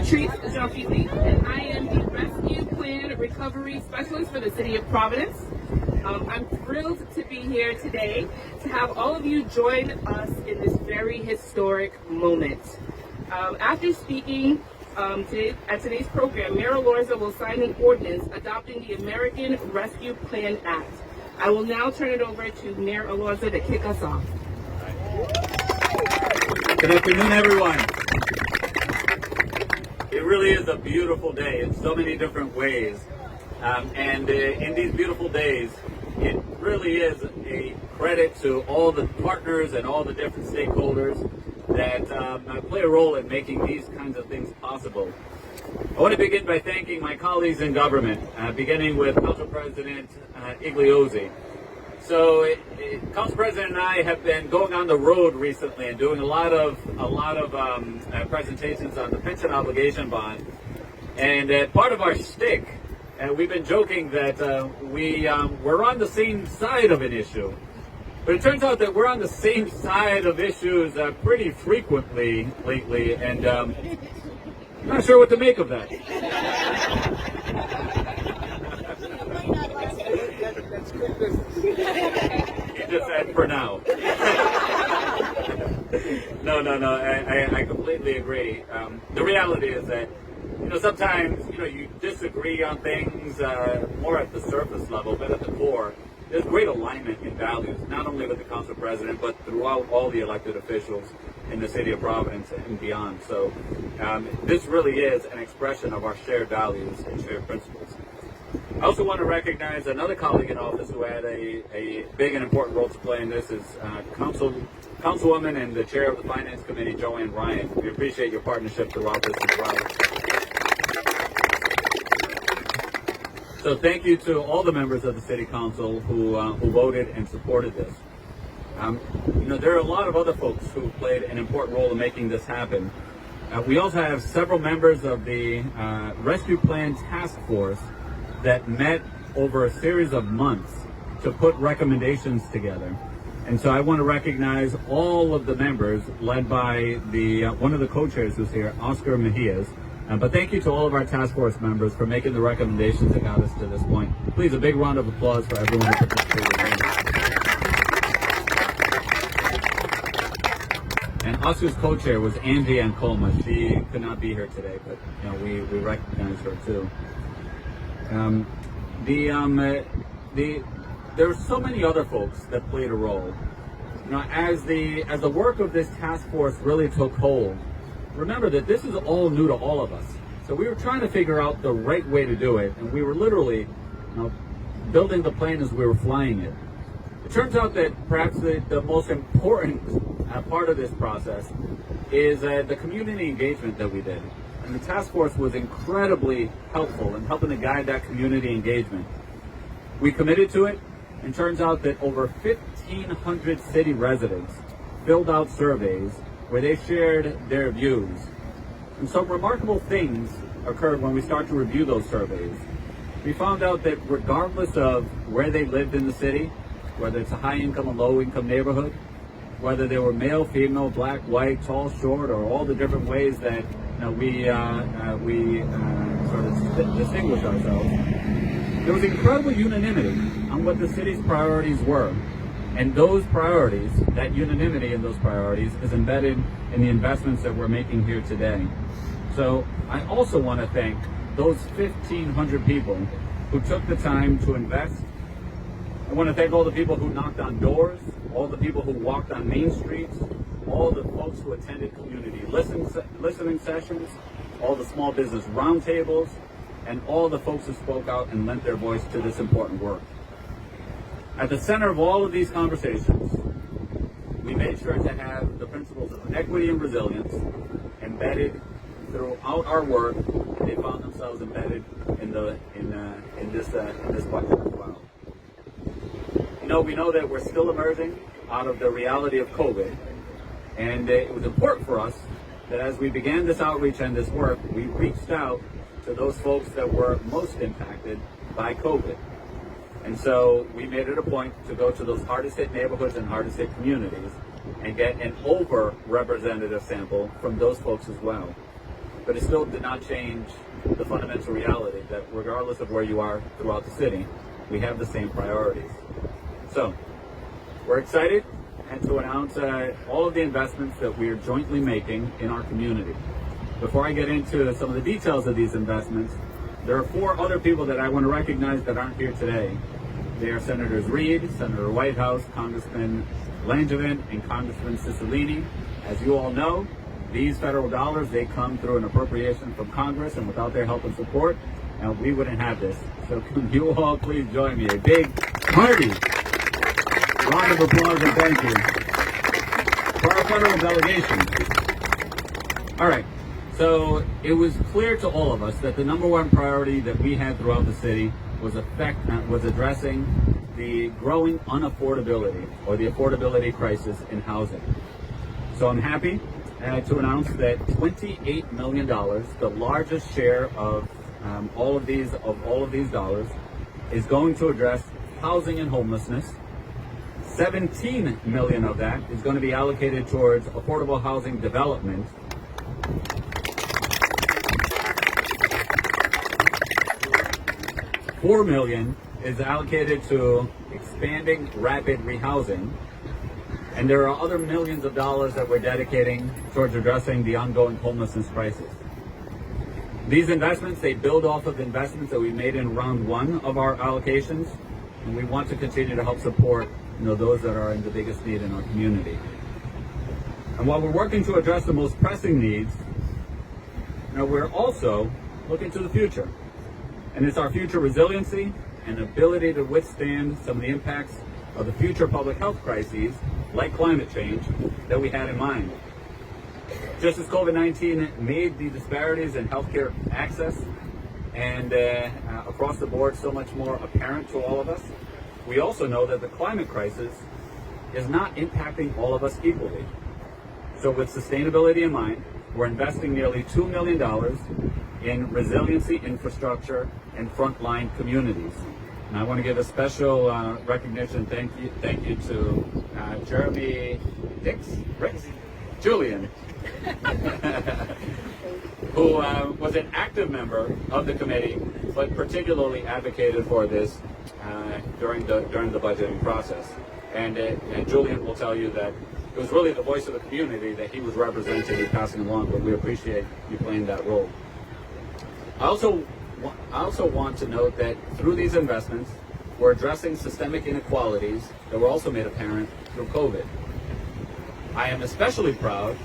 Patrice Jean-Philippe, and I am the Rescue Plan Recovery Specialist for the City of Providence. I'm thrilled to be here today to have all of you join us in this very historic moment. After speaking at today's program, Mayor Elorza will sign an ordinance adopting the American Rescue Plan Act. I will now turn it over to Mayor Elorza to kick us off. Good afternoon, everyone. It really is a beautiful day in so many different ways. And in these beautiful days, it really is a credit to all the partners and all the different stakeholders that play a role in making these kinds of things possible. I want to begin by thanking my colleagues in government, beginning with Council President Igliosi. So, Council President and I have been going on the road recently and doing a lot of presentations on the pension obligation bond. And part of our shtick, we've been joking that we're on the same side of an issue. But it turns out that we're on the same side of issues pretty frequently lately, and I'm not sure what to make of that. He just said for now. No, I completely agree. The reality is that, sometimes, you disagree on things more at the surface level, but at the core, there's great alignment in values, not only with the Council President, but throughout all the elected officials in the City of Providence and beyond. So this really is an expression of our shared values and shared principles. I also want to recognize another colleague in office who had a big and important role to play in this is Councilwoman and the Chair of the Finance Committee, Joanne. We appreciate your partnership throughout this as well. So thank you to all the members of the City Council who voted and supported this. There are a lot of other folks who played an important role in making this happen. We also have several members of the Rescue Plan Task Force that met over a series of months to put recommendations together. And so I want to recognize all of the members led by one of the co-chairs who's here, Oscar Mejias. But thank you to all of our task force members for making the recommendations that got us to this point. Please, a big round of applause for everyone who participated. And Oscar's co-chair was Angie Ancoma. She could not be here today, but we recognize her too. There were so many other folks that played a role. As the work of this task force really took hold, remember that this is all new to all of us. So we were trying to figure out the right way to do it, and we were literally building the plane as we were flying it. It turns out that perhaps the most important part of this process is the community engagement that we did. And the task force was incredibly helpful in helping to guide that community engagement. We committed to it, and turns out that over 1,500 city residents filled out surveys where they shared their views. And some remarkable things occurred when we started to review those surveys. We found out that regardless of where they lived in the city, whether it's a high-income or low-income neighborhood, whether they were male, female, black, white, tall, short, or all the different ways that we sort of distinguish ourselves, there was incredible unanimity on what the city's priorities were. And those priorities, that unanimity in those priorities, is embedded in the investments that we're making here today. So I also want to thank those 1,500 people who took the time to invest. I want to thank all the people who knocked on doors, all the people who walked on main streets, all the folks who attended community listening sessions, all the small business roundtables, and all the folks who spoke out and lent their voice to this important work. At the center of all of these conversations, we made sure to have the principles of equity and resilience embedded throughout our work. They found themselves embedded in this budget as well. We know that we're still emerging out of the reality of COVID, and it was important for us that as we began this outreach and this work, we reached out to those folks that were most impacted by COVID. And so we made it a point to go to those hardest hit neighborhoods and hardest hit communities and get an over-representative sample from those folks as well. but it still did not change the fundamental reality that regardless of where you are throughout the city, we have the same priorities. So, we're excited and to announce all of the investments that we are jointly making in our community. Before I get into some of the details of these investments, there are 4 other people that I want to recognize that aren't here today. They are Senators Reid, Senator Whitehouse, Congressman Langevin, and Congressman Cicilline. As you all know, these federal dollars, they come through an appropriation from Congress, and without their help and support, we wouldn't have this. So can you all please join me? A big party. Round of applause and thank you for our federal delegation. All right. So it was clear to all of us that the number one priority that we had throughout the city was addressing the growing unaffordability or the affordability crisis in housing. So I'm happy to announce that $28 million, the largest share of all of these dollars, is going to address housing and homelessness. 17 million of that is going to be allocated towards affordable housing development. $4 million is allocated to expanding rapid rehousing. And there are other millions of dollars that we're dedicating towards addressing the ongoing homelessness crisis. These investments, they build off of investments that we made in round 1 of our allocations, and we want to continue to help support those that are in the biggest need in our community. And while we're working to address the most pressing needs, we're also looking to the future. And it's our future resiliency and ability to withstand some of the impacts of the future public health crises, like climate change, that we had in mind. Just as COVID-19 made the disparities in healthcare access and across the board so much more apparent to all of us, we also know that the climate crisis is not impacting all of us equally. So with sustainability in mind, we're investing nearly $2 million in resiliency infrastructure and frontline communities. And I want to give a special recognition, thank you to Jeremy Julian, who was an active member of the committee, but particularly advocated for this during the budgeting process. And Julian will tell you that it was really the voice of the community that he was representing and passing along, but we appreciate you playing that role. I also want to note that through these investments, we're addressing systemic inequalities that were also made apparent through COVID. I am especially proud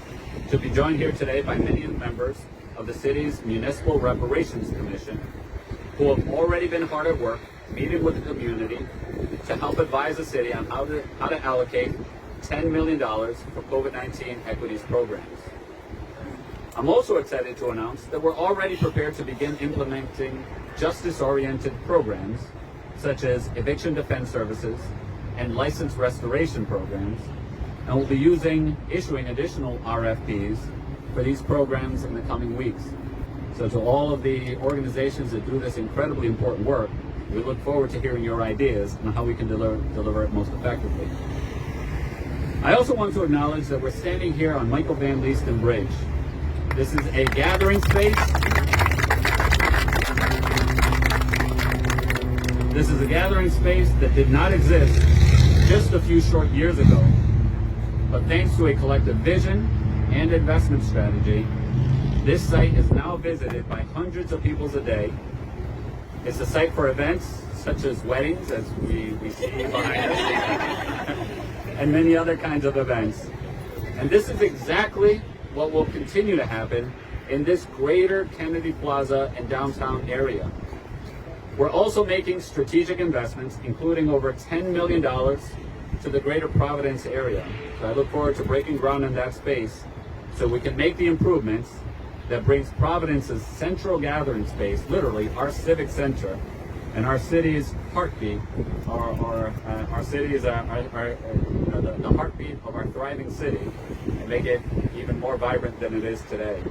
to be joined here today by many members of the city's Municipal Reparations Commission, who have already been hard at work meeting with the community to help advise the city on how to allocate $10 million for COVID-19 equities programs. I'm also excited to announce that we're already prepared to begin implementing justice-oriented programs such as eviction defense services and license restoration programs, and we'll be issuing additional RFPs for these programs in the coming weeks. So to all of the organizations that do this incredibly important work, we look forward to hearing your ideas on how we can deliver it most effectively. I also want to acknowledge that we're standing here on Michael Van Leesten Bridge. This is a gathering space. This is a gathering space that did not exist just a few short years ago. But thanks to a collective vision and investment strategy, this site is now visited by hundreds of people a day. It's a site for events such as weddings, as we see behind us, and many other kinds of events. And this is exactly what will continue to happen in this greater Kennedy Plaza and downtown area. We're also making strategic investments, including over $10 million to the greater Providence area. So I look forward to breaking ground in that space so we can make the improvements that brings Providence's central gathering space, literally our civic center, and our city's heartbeat, our city is the heartbeat of our thriving city, and make it even more vibrant than it is today.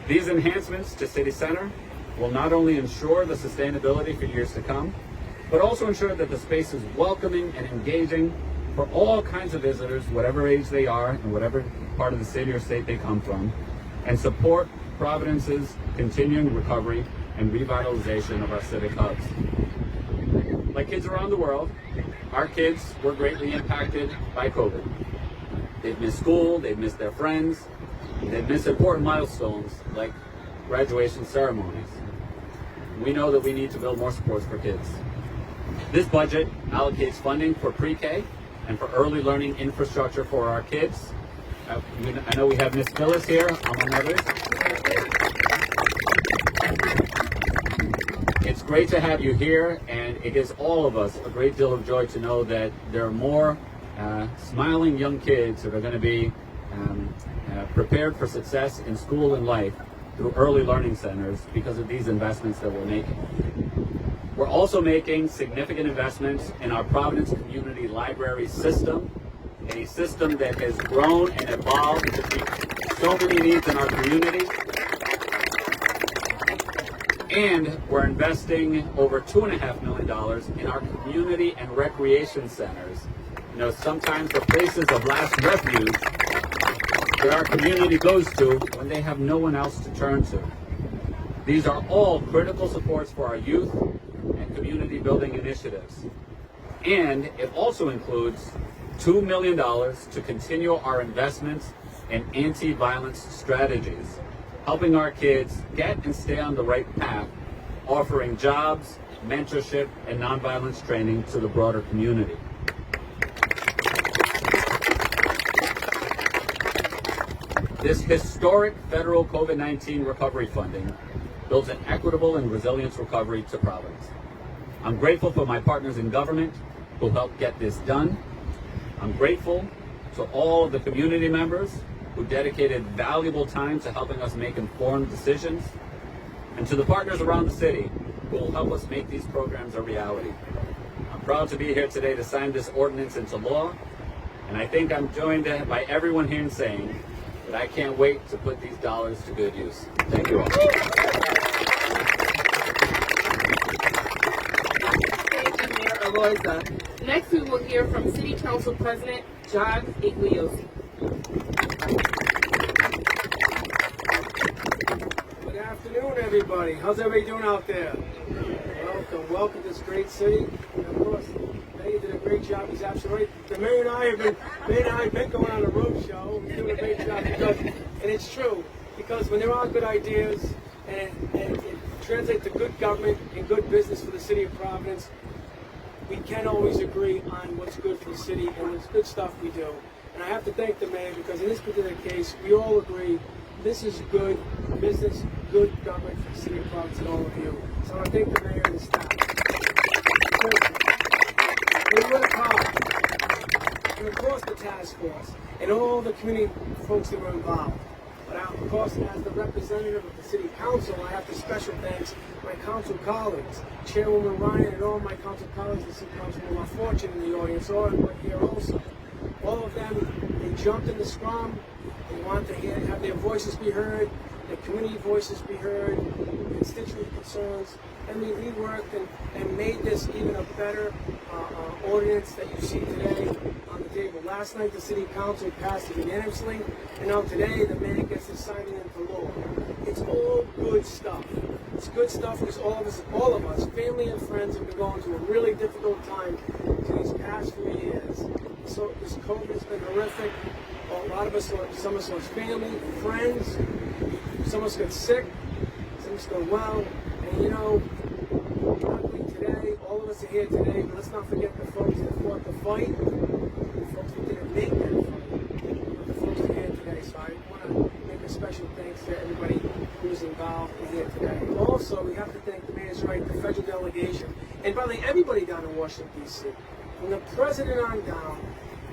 These enhancements to City Center will not only ensure the sustainability for years to come, but also ensure that the space is welcoming and engaging for all kinds of visitors, whatever age they are and whatever part of the city or state they come from, and support Providence's continuing recovery and revitalization of our civic hubs. Like kids around the world, our kids were greatly impacted by COVID. They've missed school, they've missed their friends, they've missed important milestones like graduation ceremonies. We know that we need to build more supports for kids. This budget allocates funding for pre-K and for early learning infrastructure for our kids. I know we have Miss Phyllis here, among others. It's great to have you here, and it gives all of us a great deal of joy to know that there are more smiling young kids that are going to be prepared for success in school and life through early learning centers because of these investments that we're making. We're also making significant investments in our Providence Community Library system, a system that has grown and evolved to meet so many needs in our community. And we're investing over $2.5 million in our community and recreation centers. You know, sometimes the places of last refuge that our community goes to when they have no one else to turn to. These are all critical supports for our youth and community building initiatives. And it also includes $2 million to continue our investments in anti-violence strategies, helping our kids get and stay on the right path, offering jobs, mentorship, and nonviolence training to the broader community. This historic federal COVID-19 recovery funding builds an equitable and resilient recovery to Providence. I'm grateful for my partners in government who helped get this done. I'm grateful to all of the community members who dedicated valuable time to helping us make informed decisions, and to the partners around the city who will help us make these programs a reality. I'm proud to be here today to sign this ordinance into law, and I think I'm joined by everyone here in saying that I can't wait to put these dollars to good use. Thank you all. Thank you, Mayor Elorza. Next, we will hear from City Council President John Igliosi. Good afternoon, everybody. How's everybody doing out there? Welcome to this great city. And of course, Mayor did a great job. He's absolutely right. The Mayor and I have been going on a road show. We're doing a great job and it's true, because when there are good ideas and it translates to good government and good business for the city of Providence, we can always agree on what's good for the city and what's good stuff we do. And I have to thank the Mayor, because in this particular case, we all agree this is good business, good government for the city of Providence and all of you. So I want to thank the Mayor and the staff. We work hard. And of course the task force and all the community folks that were involved. But of course, as the representative of the City Council, I have to special thanks my council colleagues, Chairwoman Ryan and all my council colleagues, the City Council who are fortunate in the audience, or here also. All of them, they jumped in the scrum. They want to have their voices be heard, their community voices be heard, constituent concerns. I mean, we worked and made this even a better ordinance that you see today on the table. Last night, the City Council passed it unanimously, and now today, the Mayor gets to sign it into law. It's all good stuff. It's good stuff because all of us, family and friends, have been going through a really difficult time these past few years. So this COVID has been horrific. A lot of us, some of us lost family, friends. Some of us got sick. Some of us got well. And you know, luckily today, all of us are here today. But let's not forget the folks that fought the fight, the folks that didn't make that fight, the folks that are here today. So I want to make a special thanks to everybody who's involved in here today. Also, we have to thank the Mayor's right, the federal delegation, and by the way, everybody down in Washington, D.C., from the president on down.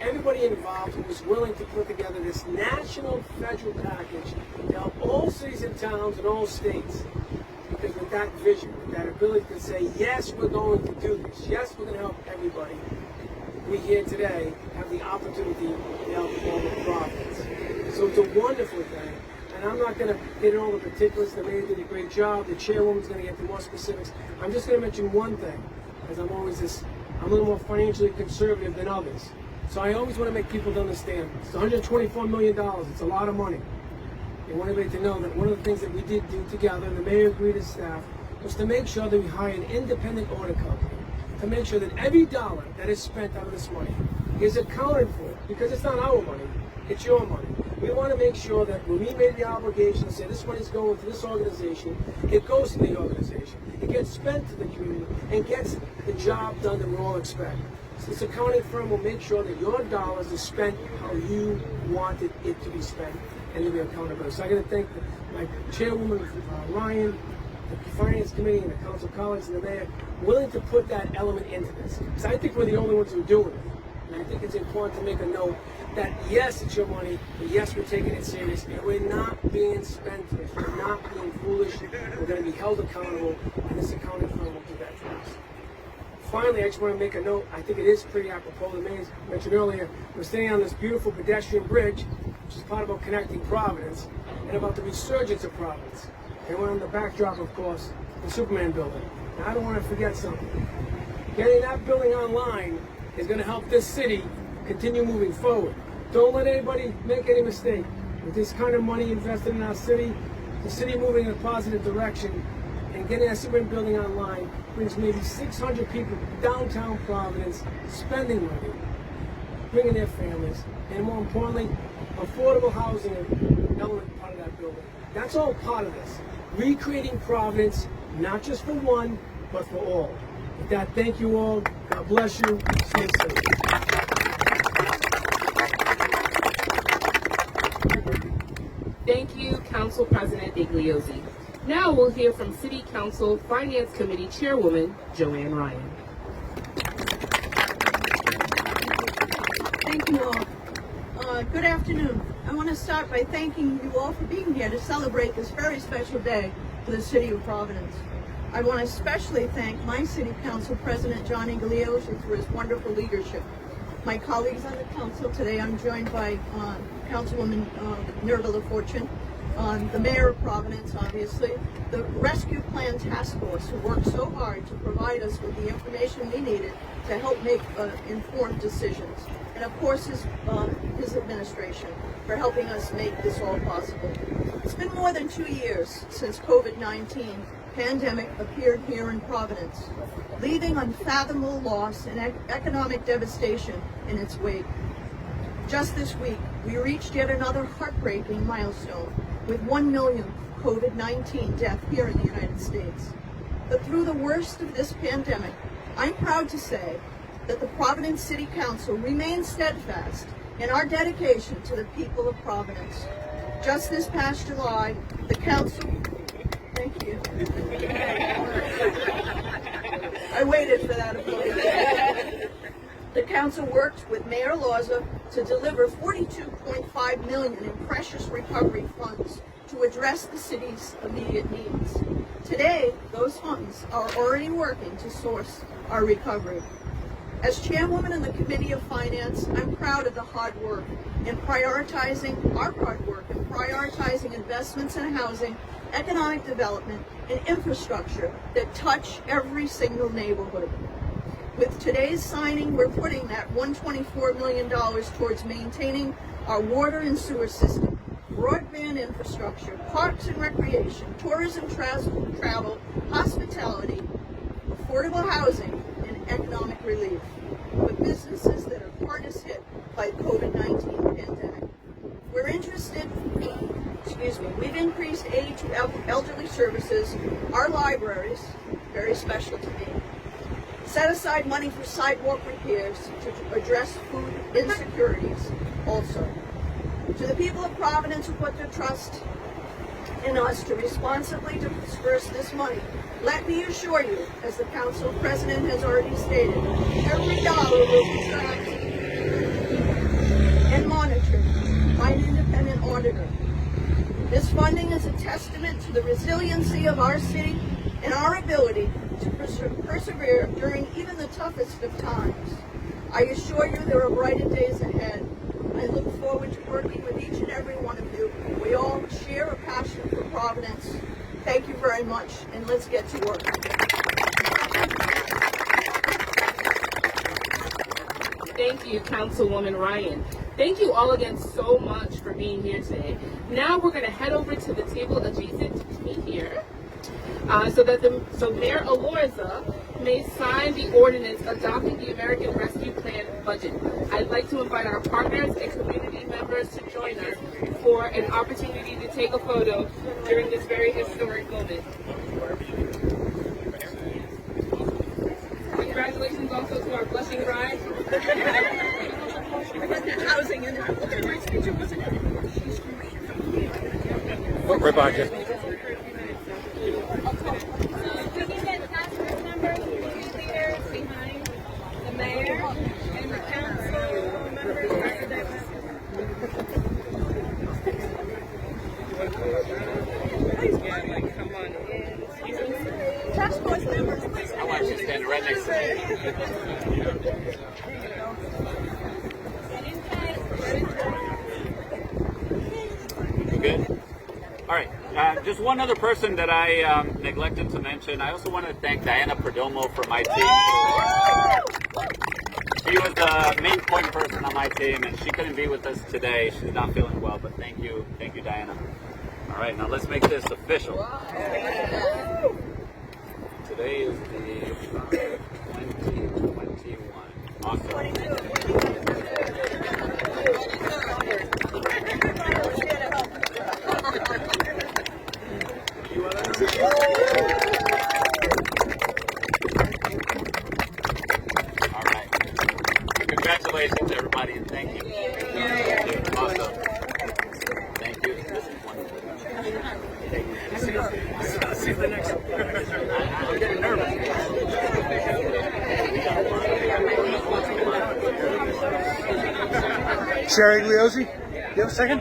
Everybody involved who was willing to put together this national federal package to help all cities and towns and all states. Because with that vision, with that ability to say, yes, we're going to do this. Yes, we're going to help everybody. We here today have the opportunity to help all the Providence. So it's a wonderful thing. And I'm not going to get in all the particulars. The Mayor did a great job. The Chairwoman's going to get to more specifics. I'm just going to mention one thing, because I'm a little more financially conservative than others. So I always want to make people understand. It's $124 million. It's a lot of money. I want everybody to know that one of the things that we did do together, and the mayor agreed as staff, was to make sure that we hire an independent audit company to make sure that every dollar that is spent out of this money is accounted for, because it's not our money, it's your money. We want to make sure that when we made the obligation to say this money is going to this organization, it goes to the organization. It gets spent to the community and gets the job done that we all expect. So this accounting firm will make sure that your dollars are spent how you wanted it to be spent and to be accountable. So I'm going to thank my chairwoman, Ryan, the finance committee, and the council colleagues and the mayor, willing to put that element into this. Because I think we're the only ones who are doing it. And I think it's important to make a note that yes, it's your money, but yes, we're taking it serious, and we're not being spendthrift, we're not being foolish, we're going to be held accountable, and this accounting firm will do that for us. Finally, I just want to make a note, I think it is pretty apropos, the mayor mentioned earlier, we're standing on this beautiful pedestrian bridge, which is part about connecting Providence, and about the resurgence of Providence. And we're on the backdrop, of course, the Superman building. Now, I don't want to forget something. Getting that building online is going to help this city continue moving forward. Don't let anybody make any mistake. With this kind of money invested in our city, the city moving in a positive direction, and getting that Superman building online brings maybe 600 people downtown Providence spending money, bringing their families, and more importantly, affordable housing element part of that building. That's all part of this. Recreating Providence, not just for one, but for all. With that, thank you all. God bless you. Stay safe. Thank you, Council President Igliosi. Now we'll hear from City Council Finance Committee Chairwoman Joanne Ryan. Thank you all. Good afternoon. I want to start by thanking you all for being here to celebrate this very special day for the City of Providence. I want to especially thank my City Council President, John Igliosi, for his wonderful leadership. My colleagues on the council, today I'm joined by Councilwoman Nerva Fortune, the Mayor of Providence, obviously, the Rescue Plan Task Force, who worked so hard to provide us with the information we needed to help make informed decisions, and of course his administration for helping us make this all possible. It's been more than 2 years since COVID-19 pandemic appeared here in Providence, leaving unfathomable loss and economic devastation in its wake. Just this week, we reached yet another heartbreaking milestone with 1 million COVID-19 deaths here in the United States. But through the worst of this pandemic, I'm proud to say that the Providence City Council remains steadfast in our dedication to the people of Providence. Just this past July, the Council, thank you. I waited for that applause. The Council worked with Mayor Elorza to deliver $42.5 million in precious recovery funds to address the city's immediate needs. Today, those funds are already working to source our recovery. As Chairwoman of the Committee of Finance, I'm proud of the hard work in prioritizing investments in housing, economic development, and infrastructure that touch every single neighborhood. With today's signing, we're putting that $124 million towards maintaining our water and sewer system, broadband infrastructure, parks and recreation, tourism, travel, hospitality, affordable housing, and economic relief for businesses that are hardest hit by the COVID-19 pandemic. We've increased aid to elderly services, our libraries, very special to me, set aside money for sidewalk repairs to address food insecurities also. To the people of Providence who put their trust in us to responsibly disperse this money, let me assure you, as the Council President has already stated, every dollar will be tracked and monitored by an independent auditor. This funding is a testament to the resiliency of our city and our ability to persevere during even the toughest of times. I assure you there are brighter days ahead. I look forward to working with each and every one of you. We all share a passion for Providence. Thank you very much, and let's get to work. Thank you, Councilwoman Ryan. Thank you all again so much for being here today. Now we're going to head over to the table adjacent to me here, so Mayor Elorza may sign the ordinance adopting the American Rescue Plan budget. I'd like to invite our partners and community members to join us for an opportunity to take a photo during this very historic moment. Congratulations also to our blushing bride. Housing and Oh, right behind you. The mayor and the council members. Come on in. task force members, please. I want you to stand right next to me. You good? All right. Just one other person that I neglected to mention. I also want to thank Diana Perdomo for my team. She was the main point person on my team, and she couldn't be with us today. She's not feeling well, but thank you, Diana. All right, now let's make this official. Today is the 2021. Awesome. All right. Congratulations, everybody, and thank you. Awesome. Thank you. This is wonderful. See the next one. I'm getting nervous. Chair Igliosi, you have a second?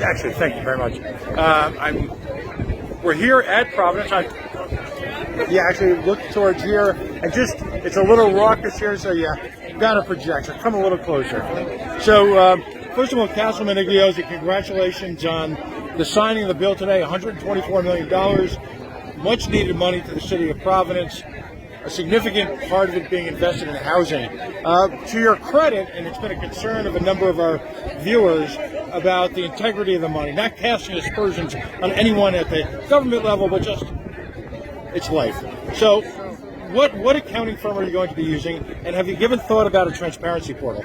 Actually, thank you very much. We're here at Providence. Actually look towards here, and it's a little raucous here, so got to project. So come a little closer. So first of all, Councilman Igliosi, congratulations on the signing of the bill today. $124 million, much needed money to the city of Providence. A significant part of it being invested in housing. To your credit, and it's been a concern of a number of our viewers about the integrity of the money, not casting aspersions on anyone at the government level, but just its life. So what accounting firm are you going to be using, and have you given thought about a transparency portal?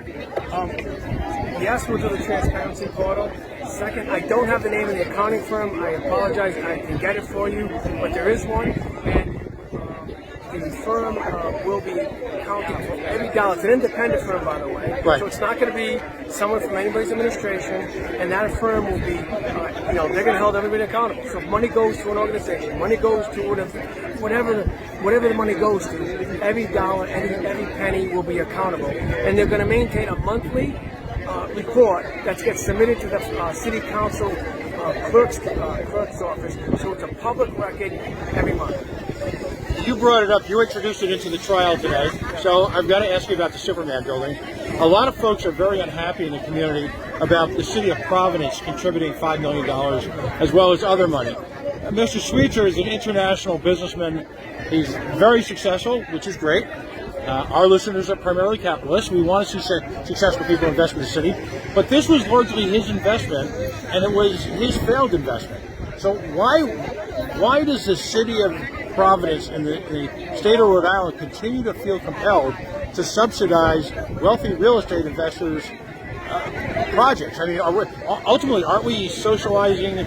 Yes, we'll do the transparency portal. Second, I don't have the name of the accounting firm. I apologize. I can get it for you, but there is one, and the firm will be accounting for every dollar. It's an independent firm, by the way. Right. So it's not going to be someone from anybody's administration, and that firm will be, they're going to hold everybody accountable. So if money goes to an organization, money goes to whatever the money goes to, every dollar, every penny will be accountable. And they're going to maintain a monthly report that gets submitted to the city council clerk's office. So it's a public record every month. You brought it up. You introduced it into the trial today. So I've got to ask you about the Superman building. A lot of folks are very unhappy in the community about the city of Providence contributing $5 million as well as other money. Mr. Sweetser is an international businessman. He's very successful, which is great. Our listeners are primarily capitalists. We want to see successful people invest in the city. But this was largely his investment, and it was his failed investment. So why does the city of Providence and the state of Rhode Island continue to feel compelled to subsidize wealthy real estate investors' projects? I mean, ultimately, aren't we socializing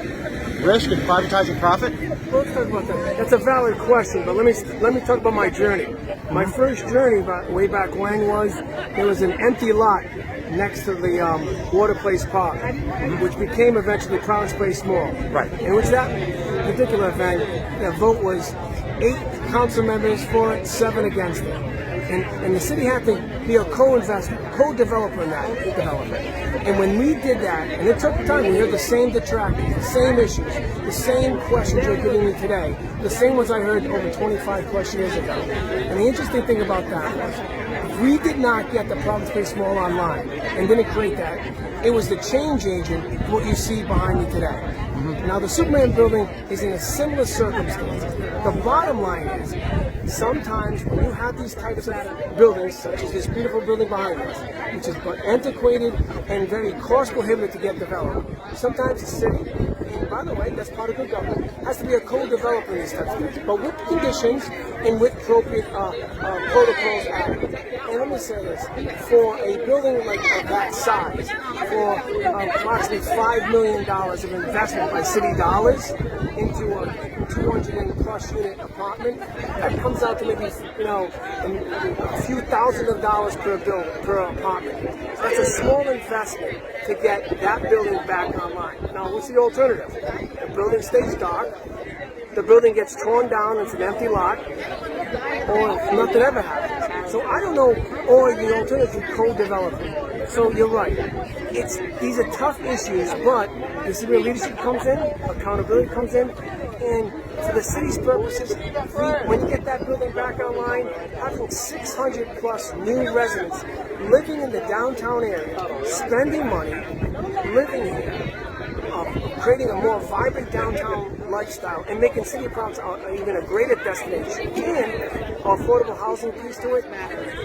risk and privatizing profit? Let's talk about that. That's a valid question, but let me talk about my journey. My first journey way back when was there was an empty lot next to the Water Place Park, which became eventually Providence Place Mall. Right. In which that particular event, the vote was 8 council members for it, 7 against it. And the city had to be a co-investor, co-developer in that development. And when we did that, and it took time, we heard the same detractors, the same issues, the same questions you're giving me today, the same ones I heard over 25 plus years ago. And the interesting thing about that was, we did not get the Providence Pay Small online and didn't create that. It was the change agent, what you see behind me today. Now, the Superman building is in a similar circumstance. The bottom line is, sometimes when you have these types of buildings, such as this beautiful building behind us, which is antiquated and very cost prohibitive to get developed, sometimes the city, and by the way, that's part of good government, has to be a co-developer in these types of things, but with conditions and with appropriate protocols added. And let me say this, for a building like of that size, for approximately $5 million of investment by city dollars into a 200 plus unit apartment, that comes out to maybe, a few thousands of dollars per apartment. So that's a small investment to get that building back online. Now, what's the alternative? The building stays dark, the building gets torn down, it's an empty lot, or nothing ever happens. So I don't know, or the alternative is co-developing. So you're right. These are tough issues, but this is where leadership comes in, accountability comes in, and for the city's purposes, when you get that building back online, having 600 plus new residents living in the downtown area, spending money, living here, creating a more vibrant downtown lifestyle, and making City of Providence even a greater destination, and affordable housing piece to it,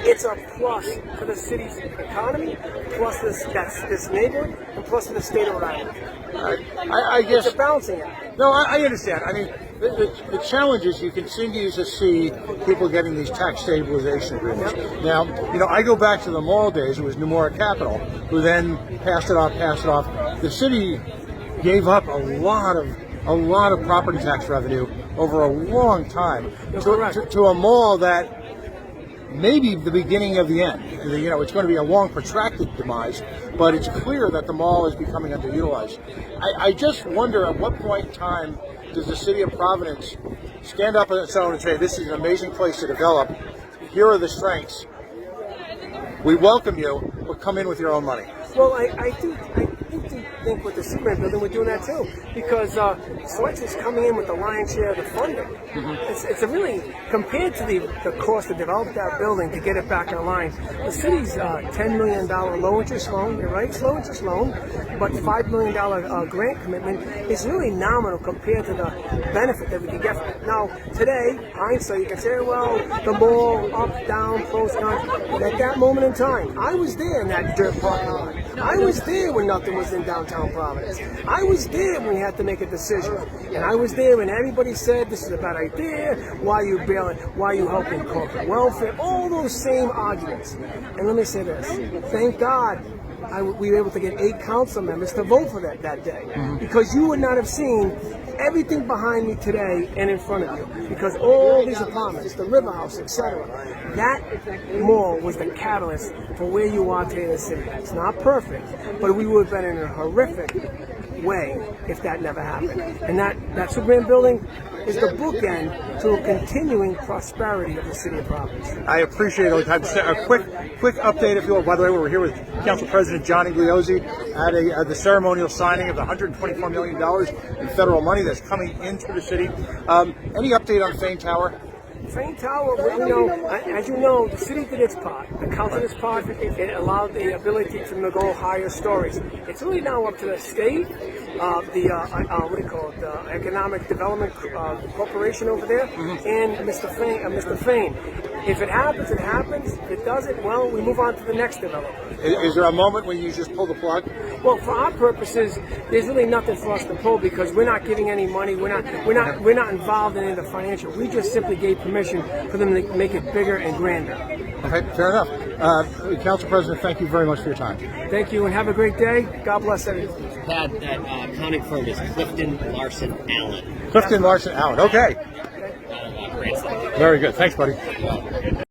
it's a plus for the city's economy, plus this neighborhood, and plus for the state of Rhode Island. I guess it's a balancing act. No, I understand. I mean, the challenge is you continue to see people getting these tax stabilization agreements. Now, I go back to the mall days. It was Numora Capital, who then passed it off. The city gave up a lot of property tax revenue over a long time to a mall that may be the beginning of the end. It's going to be a long, protracted demise, but it's clear that the mall is becoming underutilized. I just wonder at what point in time does the city of Providence stand up on its own and say, this is an amazing place to develop, here are the strengths, we welcome you, but come in with your own money. Well, I do think with the Superman building we're doing that too, because Flex is coming in with the lion's share of the funding. It's a really, compared to the cost to develop that building to get it back online, the city's $10 million low interest loan, you're right, it's low interest loan, but $5 million grant commitment is really nominal compared to the benefit that we can get from it. Now, today, hindsight, you can say, well, the mall, up, down, pros, cons, but at that moment in time, I was there in that dirt parking lot. I was there when nothing was in downtown Providence. I was there when we had to make a decision. And I was there when everybody said, this is a bad idea, why are you bailing, why are you helping corporate welfare, all those same arguments. And let me say this, thank God we were able to get 8 council members to vote for that day. Because you would not have seen everything behind me today and in front of you. Because all these apartments, the River House, etc., that mall was the catalyst for where you are today in the city. It's not perfect, but we would have been in a horrific way if that never happened. And that Superman building is the bookend to a continuing prosperity of the city of Providence. I appreciate all the time. A quick update, if you will. By the way, we're here with Council President John Igliosi at the ceremonial signing of the $124 million in federal money that's coming into the city. Any update on Fane Tower? Fane Tower, as you know, the city did its part. The council did its part. It allowed the ability to go higher stories. It's really now up to the state, the Economic Development Corporation over there, and Mr. Fane. If it happens, it happens. If it doesn't, well, we move on to the next developer. Is there a moment when you just pull the plug? Well, for our purposes, there's really nothing for us to pull because we're not giving any money. We're not involved in any of the financial. We just simply gave permission for them to make it bigger and grander. Okay, fair enough. Council President, thank you very much for your time. Thank you, and have a great day. God bless everyone. That accounting firm is Clifton Larson Allen. Clifton Larson Allen. Okay. Very good. Thanks, buddy.